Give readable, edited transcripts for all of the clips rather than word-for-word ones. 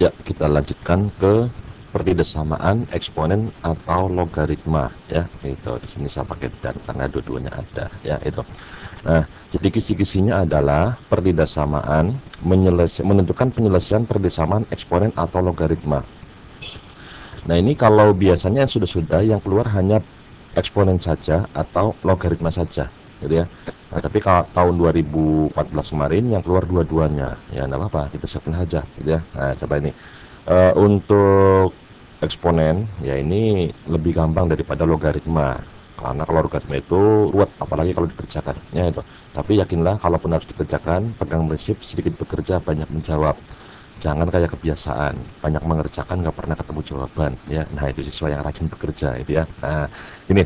Ya, kita lanjutkan ke pertidasamaan eksponen atau logaritma ya. Itu di sini saya pakai dan karena dua-duanya ada ya itu. Nah, jadi kisi-kisinya adalah pertidasamaan menentukan penyelesaian pertidasamaan eksponen atau logaritma. Nah, ini kalau biasanya yang sudah-sudah yang keluar hanya eksponen saja atau logaritma saja gitu ya. Nah, tapi kalau tahun 2014 kemarin yang keluar dua-duanya ya enggak apa-apa, kita siapin aja gitu ya. Nah, coba ini untuk eksponen ya ini lebih gampang daripada logaritma, karena kalau logaritma itu ruwet apalagi kalau dikerjakan ya itu. Tapi yakinlah kalaupun harus dikerjakan, pegang prinsip sedikit bekerja banyak menjawab. Jangan kayak kebiasaan banyak mengerjakan nggak pernah ketemu jawaban ya. Nah, itu siswa yang rajin bekerja itu ya. Nah, ini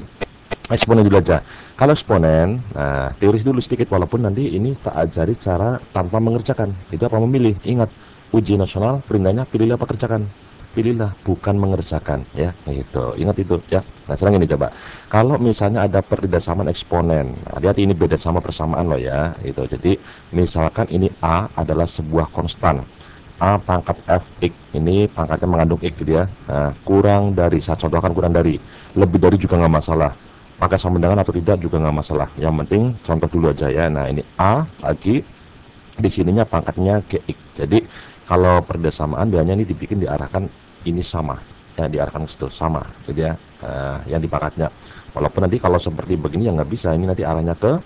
eksponen dulu aja. Kalau eksponen, nah teori dulu sedikit walaupun nanti ini tak ajari cara tanpa mengerjakan. Itu apa? Memilih. Ingat, uji nasional perintahnya pilihlah apa kerjakan. Pilihlah bukan mengerjakan ya. Gitu. Ingat itu ya. Nah, sekarang ini coba. Kalau misalnya ada pertidasamaan eksponen. Hati-hati ini beda sama persamaan loh ya. Itu. Jadi misalkan ini A adalah sebuah konstan. A pangkat fx ini pangkatnya mengandung x gitu ya. Nah, kurang dari, saya contohkan kurang dari, lebih dari juga nggak masalah, pakai sama dengan atau tidak juga nggak masalah, yang penting contoh dulu aja ya. Nah, ini A lagi di sininya pangkatnya gx, jadi kalau persamaan biasanya ini dibikin diarahkan ini sama ya, diarahkan ke situ sama jadi ya. Yang di pangkatnya, walaupun nanti kalau seperti begini ya nggak bisa, ini nanti arahnya ke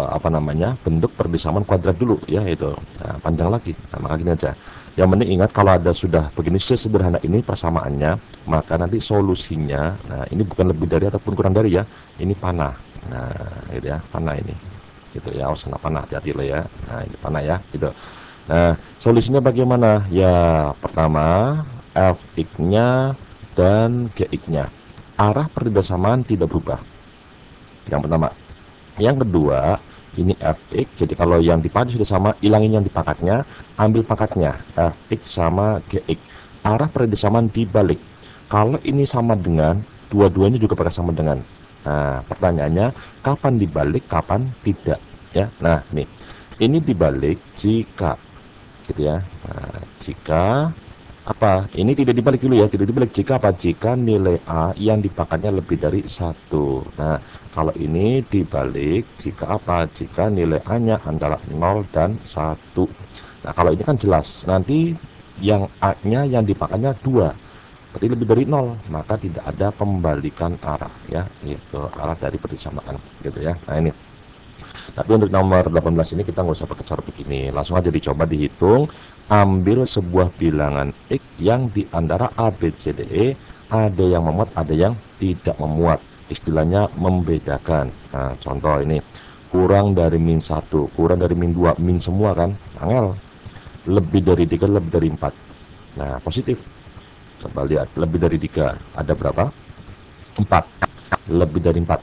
apa namanya, bentuk persamaan kuadrat dulu ya itu. Nah, panjang lagi, nah, maka gini aja. Yang penting ingat kalau ada sudah begini sesederhana ini persamaannya, maka nanti solusinya, nah ini bukan lebih dari ataupun kurang dari ya, ini panah. Nah, gitu ya, panah ini gitu ya, harus kena panah, hati-hati lo ya. Nah, ini panah ya gitu. Nah, solusinya bagaimana ya? Pertama, fx-nya dan gx-nya, arah persamaan tidak berubah, yang pertama. Yang kedua, ini fx, jadi kalau yang dipangkat sudah sama, hilangin yang di pangkatnya, ambil pangkatnya, fx sama gx. Arah persamaan dibalik. Kalau ini sama dengan, dua-duanya juga pakai sama dengan. Nah, pertanyaannya, kapan dibalik, kapan tidak? Ya, nah ini dibalik jika, gitu ya. Nah, jika apa? Ini tidak dibalik dulu ya, tidak dibalik jika apa? Jika nilai A yang dipangkatnya lebih dari satu. Nah, kalau ini dibalik jika apa? Jika nilai A-nya antara 0 dan 1. Nah, kalau ini kan jelas, nanti yang A-nya yang dipangkatnya 2, berarti lebih dari 0, maka tidak ada pembalikan arah ya, itu arah dari persamaan gitu ya. Nah, ini. Tapi untuk nomor 18 ini kita nggak usah pakai cara begini, langsung aja dicoba dihitung. Ambil sebuah bilangan X yang di antara A, B, C, D, E ada yang memuat, ada yang tidak memuat. Istilahnya membedakan. Nah, contoh ini kurang dari min 1, kurang dari min 2, min semua kan, angel. Lebih dari 3, lebih dari 4. Nah, positif. Coba lihat, lebih dari 3 ada berapa? 4. Lebih dari 4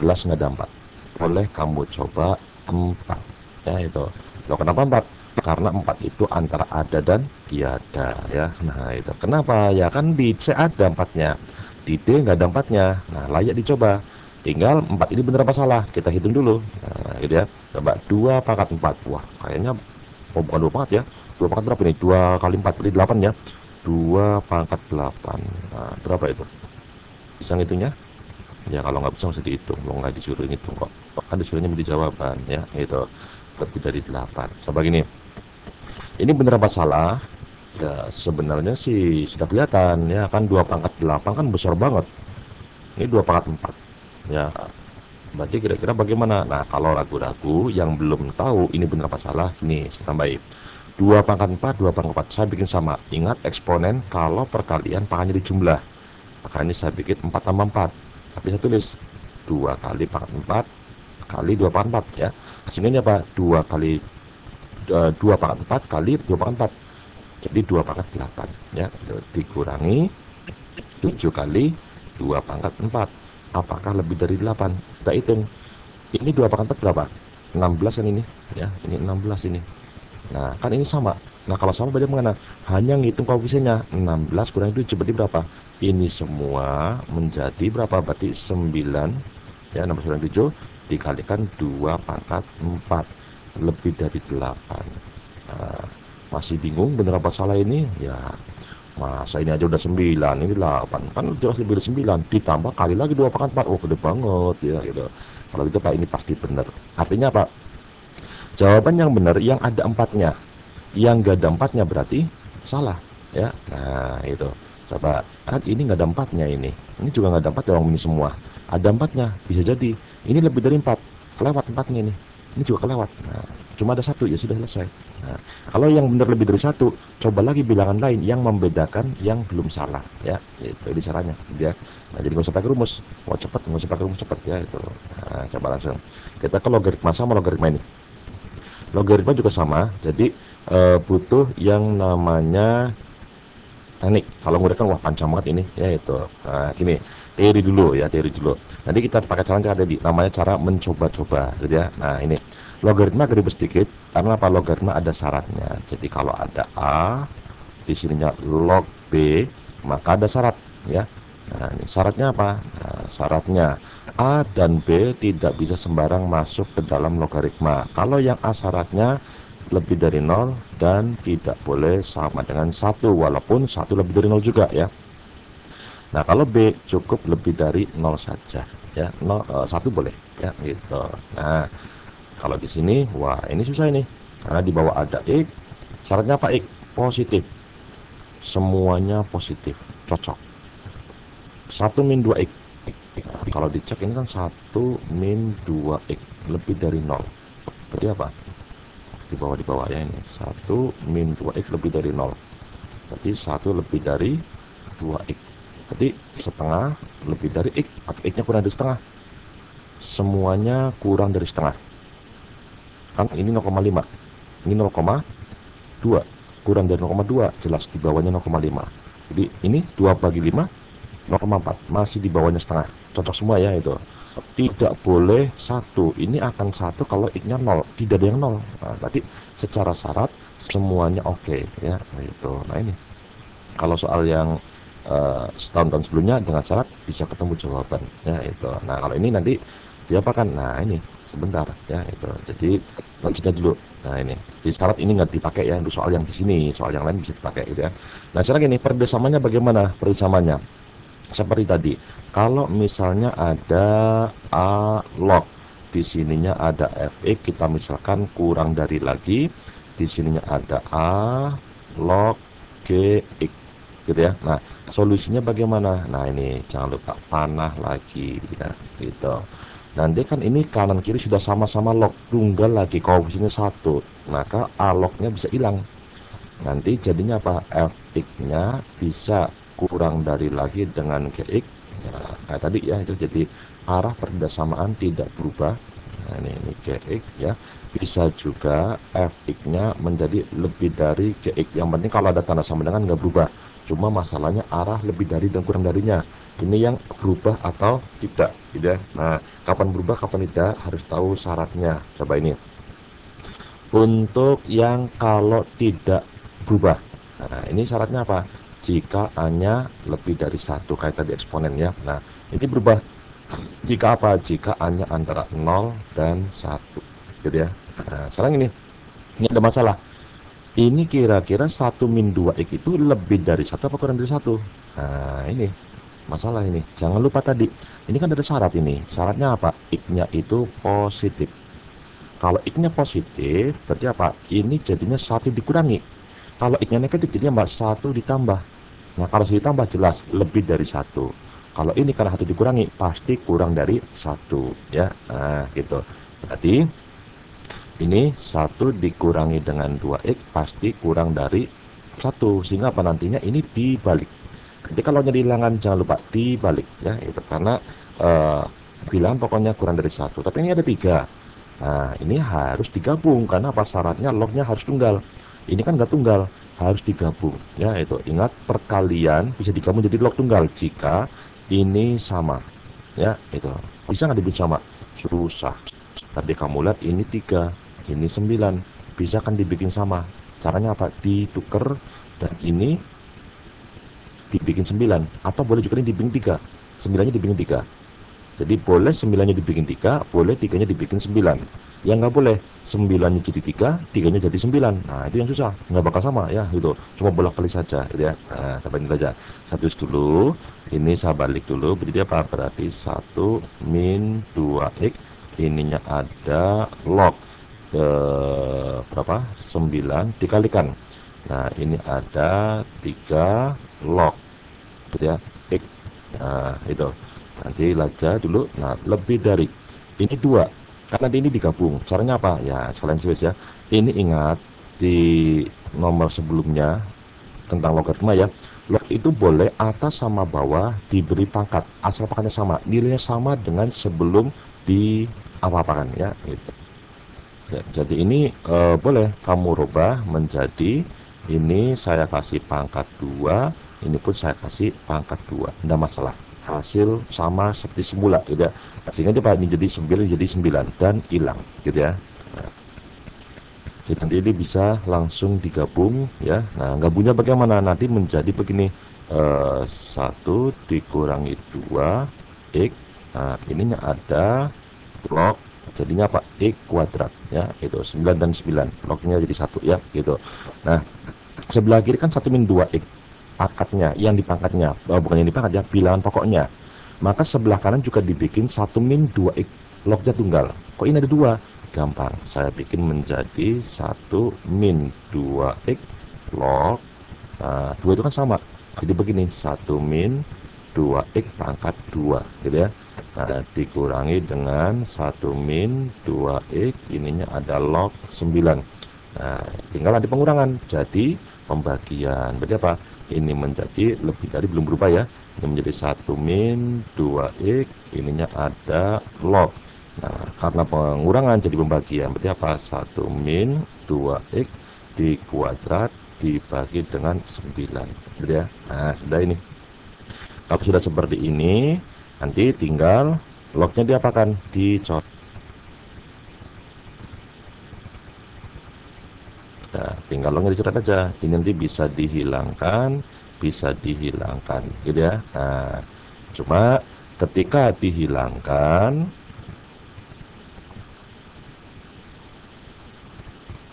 jelas nggak ada 4. Boleh kamu coba 4 ya itu. Loh, kenapa 4? Karena 4 itu antara ada dan tiada ya. Nah, itu kenapa ya, kan di C ada 4-nya, di D nggak ada 4-nya. Nah, layak dicoba. Tinggal 4 ini bener apa salah, kita hitung dulu. Nah, gitu ya. Coba 2 pangkat 4. Wah, kayaknya, oh bukan 2 pangkat ya, 2 pangkat berapa ini, 2 kali 4 berarti 8 ya. 2 pangkat 8. Nah, berapa itu, bisa ngitungnya? Ya kalau nggak bisa usah dihitung, lo nggak disuruh ngitung kok, kan disuruhnya menjadi jawaban ya gitu. Lebih dari 8. Coba gini, ini bener apa salah? Ya sebenarnya sih sudah kelihatan ya kan, 2 pangkat 8 kan besar banget. Ini 2 pangkat 4 ya, berarti kira-kira bagaimana? Nah, kalau ragu-ragu yang belum tahu ini bener apa salah, ini saya tambahin 2 pangkat 4, 2 pangkat 4 saya bikin sama. Ingat eksponen kalau perkalian pangkatnya dijumlah, makanya saya bikin 4 tambah 4, tapi saya tulis 2 kali pangkat 4 kali 2 pangkat 4 ya. Hasilnya apa? 2 kali 2 pangkat 4 kali 2 pangkat 4, jadi 2 pangkat 8 ya. Dikurangi 7 kali 2 pangkat 4, apakah lebih dari 8? Kita hitung, ini 2 pangkat 4 berapa? 16 kan ini ya, ini 16 ini. Nah, kan ini sama. Nah, kalau sama beda mana? Hanya ngitung koefisiennya. 16 kurang 7 berarti berapa? Ini semua menjadi berapa? Berarti 9 ya, 16 kurang 7 dikalikan 2 pangkat 4 lebih dari 8. Nah, masih bingung bener apa salah ini, ya masa ini aja udah 9, ini 8, kan jelas lebih dari 9, ditambah kali lagi 2 pangkat 4, oh gede banget ya gitu. Kalau gitu Pak, ini pasti benar. Artinya apa? Jawaban yang benar yang ada 4-nya, yang gak ada 4-nya berarti salah ya. Nah itu, coba kan ini nggak ada 4-nya, ini juga nggak ada 4 yang ini semua. Ada 4-nya, bisa jadi ini lebih dari 4, kelewat 4-nya ini juga kelewat. Nah, cuma ada 1, ya sudah selesai. Nah, kalau yang benar lebih dari 1, coba lagi bilangan lain yang membedakan yang belum salah ya. Itu ini caranya ya. Nah, jadi nggak usah pakai rumus, mau cepet nggak usah pakai rumus cepet ya itu. Nah, coba langsung kita ke logaritma. Sama logaritma ini, logaritma juga sama, jadi butuh yang namanya teknik. Kalau murid kan wah panjang banget ini ya itu. Nah, gini, teori dulu ya, teori dulu. Nanti kita pakai cara tadi, namanya cara mencoba-coba gitu ya. Nah, ini logaritma ribet sedikit karena apa? Logaritma ada syaratnya. Jadi kalau ada A, di sininya log B, maka ada syarat ya. Nah, ini syaratnya apa? Nah, syaratnya A dan B tidak bisa sembarang masuk ke dalam logaritma. Kalau yang A syaratnya lebih dari 0 dan tidak boleh sama dengan 1, walaupun 1 lebih dari 0 juga ya. Nah, kalau B cukup lebih dari 0 saja ya. 1 boleh ya gitu. Nah, kalau di sini wah ini susah ini. Karena di bawah ada X. Syaratnya apa? X positif. Semuanya positif, cocok. 1 min 2x. Kalau dicek ini kan 1 min 2x lebih dari 0. Berarti apa? Di bawah ya ini. 1 min 2x lebih dari 0. Berarti 1 lebih dari 2x. Berarti setengah lebih dari x. Atau x-nya kurang dari setengah. Semuanya kurang dari setengah. Kan ini 0,5. Ini 0,2. Kurang dari 0,2. Jelas di bawahnya 0,5. Jadi ini 2 bagi 5. 0,4, masih di bawahnya setengah, cocok semua ya itu. Tidak boleh 1, ini akan 1 kalau x-nya 0, tidak ada yang 0. Nah, tadi secara syarat semuanya oke ya itu. Nah, ini kalau soal yang setahun-tahun sebelumnya dengan syarat bisa ketemu jawaban ya itu. Nah, kalau ini nanti diapakan? Nah, ini sebentar ya itu. Jadi lanjutnya dulu. Nah, ini di syarat ini nggak dipakai ya untuk soal yang di sini, soal yang lain bisa dipakai gitu ya. Nah, sekarang ini perbedaannya bagaimana? Perbedaannya seperti tadi, kalau misalnya ada A log, di sininya ada fx, kita misalkan kurang dari lagi, di sininya ada A log gx, gitu ya. Nah, solusinya bagaimana? Nah, ini jangan lupa panah lagi, ya, gitu. Nanti kan ini kanan kiri sudah sama-sama log, tunggal lagi koefisiennya 1, maka A lognya bisa hilang. Nanti jadinya apa? Fx-nya bisa kurang dari lagi dengan gx ya, kayak tadi ya itu. Jadi arah persamaan tidak berubah. Nah, ini gx ya. Bisa juga fx-nya menjadi lebih dari gx. Yang penting kalau ada tanda sama dengan nggak berubah, cuma masalahnya arah lebih dari dan kurang darinya ini yang berubah atau tidak gitu ya. Nah, kapan berubah kapan tidak harus tahu syaratnya. Coba ini untuk yang kalau tidak berubah. Nah, ini syaratnya apa? Jika A-nya lebih dari 1, kayak tadi eksponen ya. Nah, ini berubah jika apa? Jika A-nya antara 0 dan 1 gitu ya. Nah, sekarang ini ada masalah. Ini kira-kira 1 min 2x itu lebih dari 1 apa kurang dari 1? Nah, ini masalah ini. Jangan lupa tadi, ini kan ada syarat ini. Syaratnya apa? X-nya itu positif. Kalau X-nya positif, berarti apa? Ini jadinya 1 dikurangi. Kalau X-nya negatif, jadinya 1 ditambah. Nah, kalau 1 ditambah jelas lebih dari 1. Kalau ini karena 1 dikurangi, pasti kurang dari 1 ya. Nah, gitu. Berarti ini 1 dikurangi dengan 2x pasti kurang dari 1. Sehingga apa nantinya ini dibalik. Jadi kalau jadi bilangan jangan lupa dibalik ya. Itu karena bilangan pokoknya kurang dari 1. Tapi ini ada 3. Nah, ini harus digabung karena apa? Syaratnya lognya harus tunggal. Ini kan nggak tunggal, harus digabung ya itu. Ingat, perkalian bisa digabung jadi log tunggal jika ini sama ya itu. Bisa nggak dibikin sama? Susah. Tapi kamu lihat ini 3, ini 9, bisa kan dibikin sama. Caranya apa? Ditukar dan ini dibikin 9, atau boleh juga ini dibikin 3, 9-nya dibikin 3. Jadi boleh 9-nya dibikin 3, boleh 3-nya dibikin 9. yang nggak boleh 9 jadi 3, 3-nya jadi 9. Nah itu yang susah, nggak bakal sama ya gitu, cuma bolak-balik saja gitu ya. Nah coba ini aja, satu dulu, ini saya balik dulu, berarti apa? Berarti 1 min 2x, ininya ada log berapa? 9 dikalikan. Nah ini ada 3 log gitu ya, x. Nah itu nanti aja dulu. Nah lebih dari ini 2, karena ini digabung. Caranya apa ya, sekalian tulis ya. Ini ingat di nomor sebelumnya tentang logaritma ya, log itu boleh atas sama bawah diberi pangkat, asal pangkatnya sama, nilainya sama dengan sebelum di apa-apakan ya gitu. Ya, jadi ini boleh kamu rubah menjadi, ini saya kasih pangkat 2, ini pun saya kasih pangkat 2, tidak masalah, hasil sama seperti semula gitu ya. Sehingga dia ini jadi 9 jadi 9 dan hilang gitu ya. Nah, jadi nanti ini bisa langsung digabung ya. Nah gabungnya bagaimana, nanti menjadi begini, 1 dikurangi 2 x. Nah ininya ada log, jadinya apa, x kuadrat ya, itu 9 dan 9, lognya jadi 1 ya gitu. Nah sebelah kiri kan 1 min 2x pangkatnya, yang di pangkatnya, bukan yang di pangkat ya, bilangan pokoknya. Maka sebelah kanan juga dibikin 1 min 2x, lognya tunggal. Kok ini ada 2? Gampang, saya bikin menjadi 1 min 2x log, nah 2 itu kan sama, jadi begini, 1 min 2x pangkat 2 gitu ya. Nah dikurangi dengan 1 min 2x, ininya ada log 9. Nah tinggal nanti pengurangan, jadi pembagian, berarti apa, ini menjadi lebih dari, belum berubah ya, ini menjadi 1 min 2x, ininya ada log. Nah karena pengurangan jadi pembagian, berarti apa, 1 min 2x di kuadrat dibagi dengan 9 gitu ya. Nah sudah ini, kalau sudah seperti ini nanti tinggal lognya diapakan, dicor. Nah tinggal lognya dicoret aja, ini nanti bisa dihilangkan gitu ya. Nah cuma ketika dihilangkan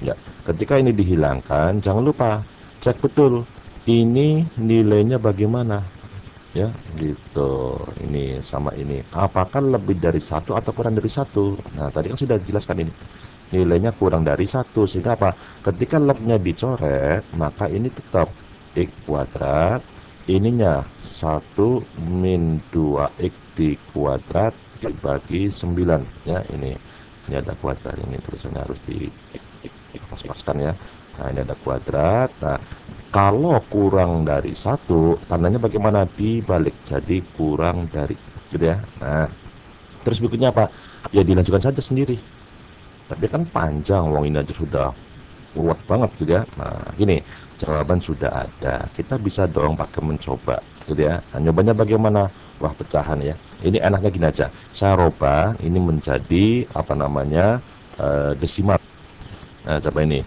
ya, ketika ini dihilangkan jangan lupa cek betul ini nilainya bagaimana ya gitu, ini sama ini apakah lebih dari 1 atau kurang dari 1. Nah tadi kan sudah dijelaskan, ini nilainya kurang dari 1, sehingga apa, ketika lognya dicoret maka ini tetap x kuadrat, ininya 1 min 2x di kuadrat dibagi 9 ya. Ini ada kuadrat, ini tulisannya harus dipaskan ya. Nah ini ada kuadrat. Nah kalau kurang dari 1 tandanya bagaimana, dibalik jadi kurang dari gitu ya. Nah terus berikutnya apa ya, dilanjutkan saja sendiri, tapi kan panjang, wong ini aja sudah ruwet banget gitu ya. Nah gini, jawaban sudah ada, kita bisa dong pakai mencoba gitu ya. Nah, nyobanya bagaimana, wah pecahan ya, ini enaknya gini aja, saya rubah ini menjadi apa namanya, desimal. Nah coba ini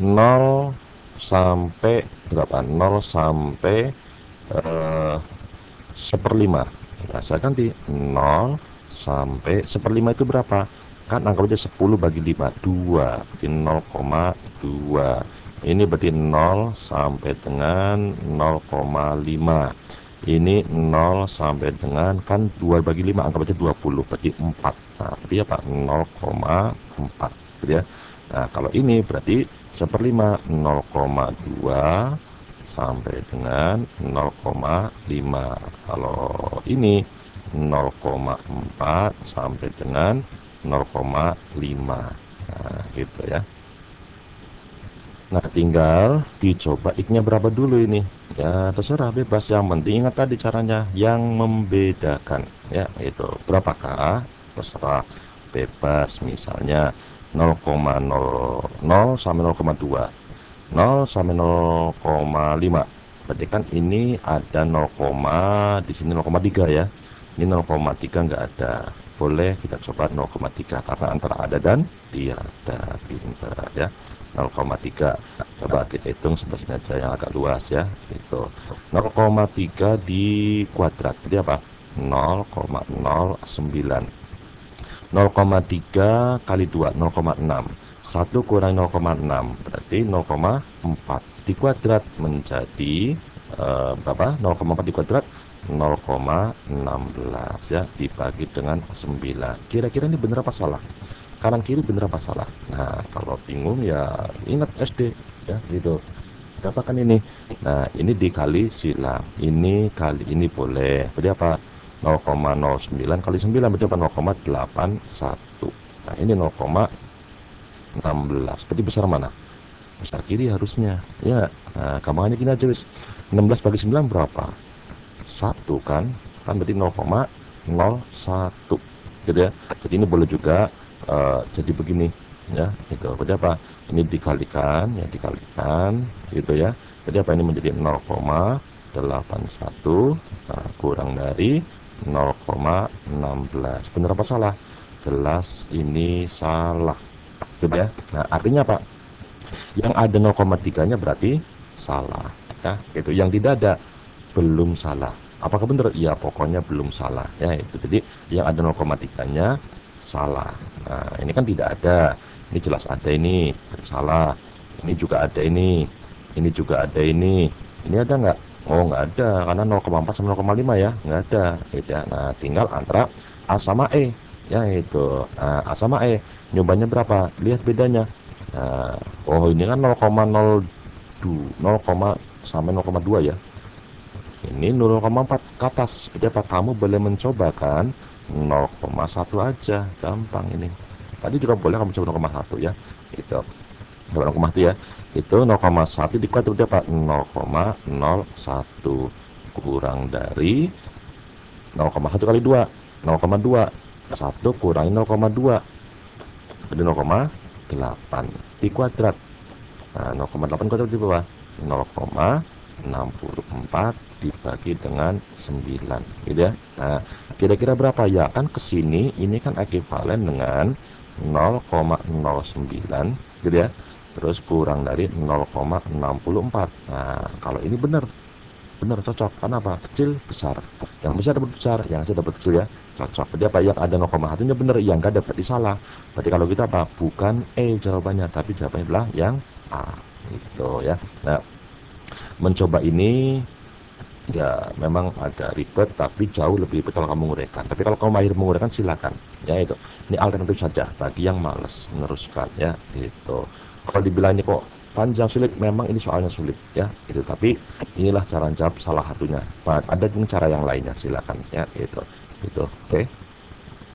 0 sampai berapa, 0 sampai 1/5. Nah saya ganti 0 sampai 1/5 itu berapa, kan anggap aja 10 bagi 5, 2, berarti 0,2. Ini berarti 0 sampai dengan 0,5. Ini 0 sampai dengan, kan 2 bagi 5 anggap aja 20, berarti 4. Nah berarti apa, 0,4 gitu ya. Nah kalau ini berarti 1/5, 0,2 sampai dengan 0,5. Kalau ini 0,4 sampai dengan 0,5. Nah gitu ya. Nah tinggal dicoba x-nya berapa dulu ini ya, terserah, bebas, yang penting ingat tadi caranya yang membedakan ya, itu berapakah terserah, bebas. Misalnya 0,00 sampai 0,2, 0 sampai 0,5, berarti kan ini ada 0, di sini 0,3 ya, ini 0,3 nggak ada, boleh kita coba 0,3 karena antara ada dan tiada, pintar ya. 0,3 coba kita hitung sebelah sini aja yang agak luas ya, itu 0,3 di kuadrat, jadi apa, 0,09. 0,3 kali 2 0,6. 1 kurangi 0,6 berarti 0,4 dikuadrat menjadi berapa? 0,4 dikuadrat 0,16 ya, dibagi dengan 9. Kira-kira ini benar apa salah? Kanan kiri benar apa salah? Nah, kalau bingung ya ingat SD ya, gitu. Berapa kan ini? Nah, ini dikali silang. Ini kali ini boleh. Berarti apa? 0,09 kali 9 berarti apa? 0,81. Nah, ini 0,16. Berarti besar mana? Besar kiri harusnya. Ya. Nah, gampangannya gini aja, wis. 16 bagi 9 berapa? 1 kan? Kan berarti 0,01. Gitu ya. Jadi ini boleh juga jadi begini ya, itu berarti apa, ini dikalikan ya, dikalikan gitu ya, jadi apa, ini menjadi 0,81 kurang dari 0,16. benar apa salah? Jelas ini salah gitu ya. Nah, artinya apa, yang ada 0,3 nya berarti salah ya, itu yang tidak ada belum salah. Apakah benar? Ya pokoknya belum salah ya, itu. Jadi yang ada 0,3 nya salah. Nah, ini kan tidak ada, ini jelas ada, ini salah, ini juga ada, ini juga ada, ini ada nggak? Oh, nggak ada, karena 0,4 sama 0,5 ya, nggak ada gitu ya. Nah, tinggal antara A sama E ya, itu. Nah, A sama E nyobanya berapa, lihat bedanya. Nah, oh ini kan 0,02 sampai 0,2 ya, ini 0,4 ke atas. Jadi apa, kamu boleh mencoba kan 0,1 aja, gampang ini. Tadi juga boleh kamu coba 0,1 ya, itu 0,1 ya, itu 0,1 dikuadrat berarti apa, 0,01 kurang dari 0,1 kali 2 0,2, 1 kurangi 0,2 jadi 0,8 dikuadrat. Nah, 0,8 kuadrat di bawah 0,64 dibagi dengan 9 gitu ya. Nah, kira-kira berapa ya, kan kesini ini kan ekuivalen dengan 0,09 gitu ya, terus kurang dari 0,64. Nah, kalau ini benar cocok, karena apa, kecil besar, yang besar dapat besar, yang kecil dapat kecil ya, cocok. Jadi apa, yang ada 0,1 nya benar, yang enggak ada berarti salah. Berarti kalau kita apa, bukan E jawabannya, tapi jawabannya adalah yang A gitu ya. Nah, mencoba ini ya memang agak ribet, tapi jauh lebih ribet kalau kamu menguraikan. Tapi kalau kamu mahir menguraikan silakan ya, itu. Ini alternatif saja bagi yang males meneruskan ya, gitu. Kalau dibilang ini kok panjang sulit, memang ini soalnya sulit ya, itu. Tapi inilah cara jawab salah satunya. Ada cara yang lainnya, silakan ya, itu. Oke.